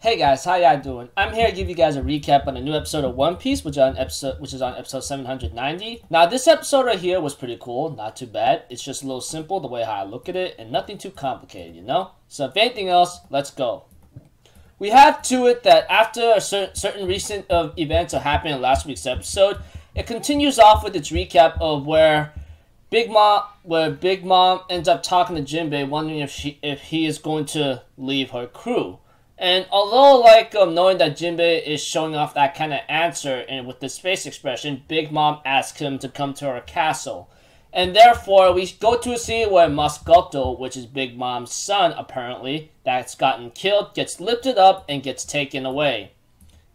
Hey guys, how y'all doing? I'm here to give you guys a recap on a new episode of One Piece, which is on episode 790. Now, this episode right here was pretty cool, not too bad. It's just a little simple the way how I look at it, and nothing too complicated, you know? So if anything else, let's go. We have to it that after a certain recent events are happening in last week's episode, it continues off with its recap of where Big Mom ends up talking to Jinbei, wondering if he is going to leave her crew. And although, knowing that Jinbei is showing off that kind of answer and with this face expression, Big Mom asks him to come to her castle. And therefore, we go to a scene where Mascoto, which is Big Mom's son, apparently, that's gotten killed, gets lifted up and gets taken away.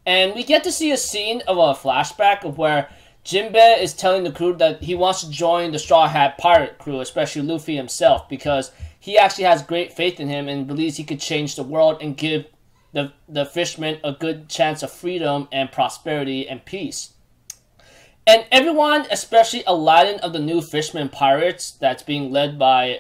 And we get to see a scene of a flashback of where Jinbei is telling the crew that he wants to join the Straw Hat Pirate crew, especially Luffy himself, because he actually has great faith in him and believes he could change the world and give the fishermen a good chance of freedom and prosperity and peace. And everyone, especially Aladdin of the new fisherman pirates that's being led by,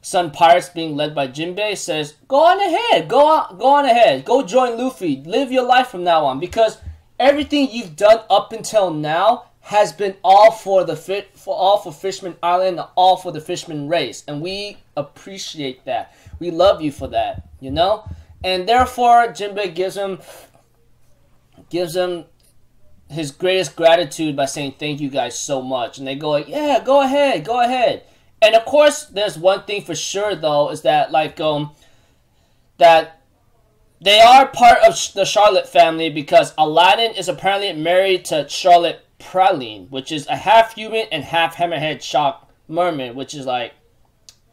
Sun Pirates being led by Jinbei, says, go on ahead, go on ahead, go join Luffy, live your life from now on, because everything you've done up until now has been all for Fishman Island, all for the Fishman race, and we appreciate that. We love you for that, you know. And therefore, Jinbei gives him his greatest gratitude by saying thank you guys so much, and they go like, yeah, go ahead, go ahead. And of course, there's one thing for sure though, is that that they are part of the Charlotte family, because Aladdin is apparently married to Charlotte Praline, which is a half human and half hammerhead shark mermaid, which is like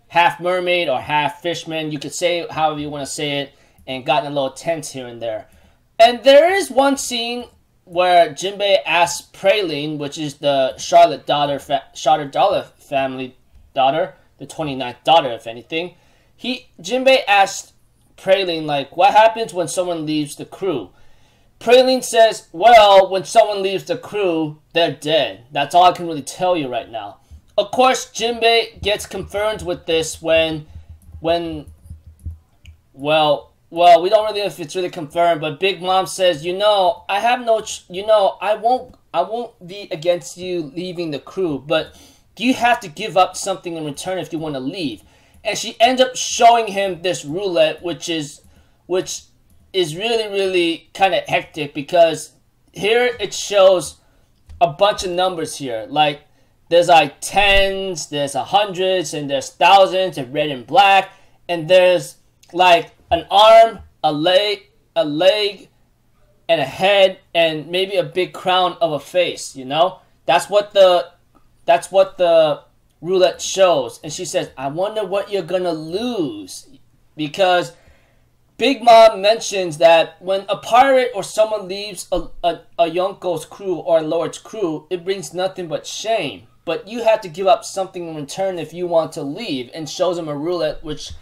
half mermaid or half fishman. You could say it however you want to say it, and gotten a little tense here and there. And there is one scene where Jinbei asks Praline, which is the Charlotte daughter family daughter, the 29th daughter if anything. Jinbei asked Praline, like, what happens when someone leaves the crew? Praline says, well, when someone leaves the crew, they're dead. That's all I can really tell you right now. Of course, Jinbei gets confirmed with this when we don't really know if it's really confirmed, but Big Mom says, I won't be against you leaving the crew, but you have to give up something in return if you want to leave. And she ends up showing him this roulette, which is really, really kind of hectic, because here it shows a bunch of numbers here. Like, there's like tens, there's hundreds, and there's thousands in red and black, and there's like an arm, a leg, and a head, and maybe a big crown of a face, you know? That's what the roulette shows. And she says, I wonder what you're gonna lose, because Big Mom mentions that when a pirate or someone leaves a Yonko's crew or a Lord's crew, it brings nothing but shame. But you have to give up something in return if you want to leave, and shows him a roulette, which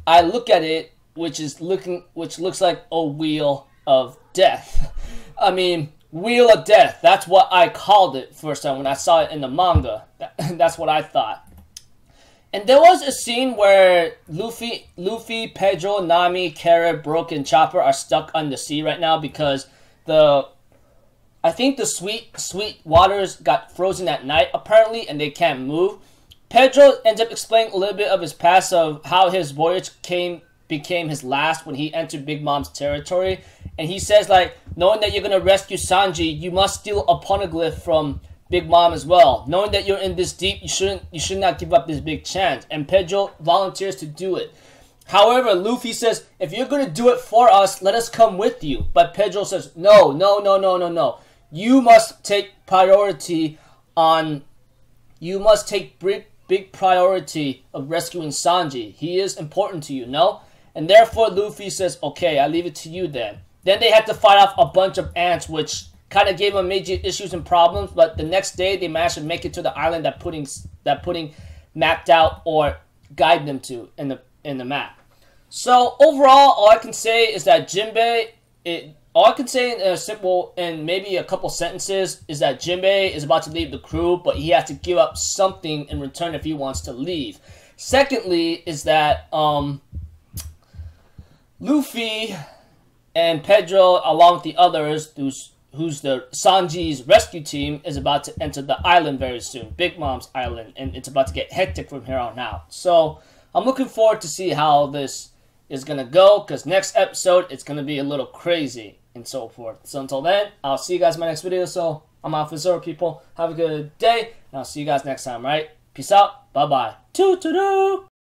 I look at it, which looks like a wheel of death. Wheel of death. That's what I called it first time when I saw it in the manga. That's what I thought. And there was a scene where Luffy, Pedro, Nami, Carrot, Brook, and Chopper are stuck on the sea right now because I think the sweet waters got frozen at night apparently, and they can't move. Pedro ends up explaining a little bit of his past of how his voyage became his last when he entered Big Mom's territory. And he says, like, knowing that you're going to rescue Sanji, you must steal a poneglyph from Big Mom as well. Knowing that you're in this deep, you should not give up this big chance. And Pedro volunteers to do it. However, Luffy says, if you're going to do it for us, let us come with you. But Pedro says, no. You must take priority on... You must take big priority of rescuing Sanji. He is important to you, no? And therefore, Luffy says, okay, I leave it to you then. Then they had to fight off a bunch of ants, which kind of gave them major issues and problems. But the next day, they managed to make it to the island that Pudding mapped out or guide them to in the map. So overall, all I can say is that all I can say in a simple and maybe a couple sentences is that Jinbei is about to leave the crew, but he has to give up something in return if he wants to leave. Secondly, is that Luffy And Pedro, along with the others, who's the Sanji's rescue team, is about to enter the island very soon, Big Mom's island, and it's about to get hectic from here on out. So I'm looking forward to see how this is gonna go, because next episode it's gonna be a little crazy and so forth. So until then, I'll see you guys in my next video. So I'm out for Zoro, people. Have a good day, and I'll see you guys next time, right? Peace out. Bye-bye. Toot-toot-doo!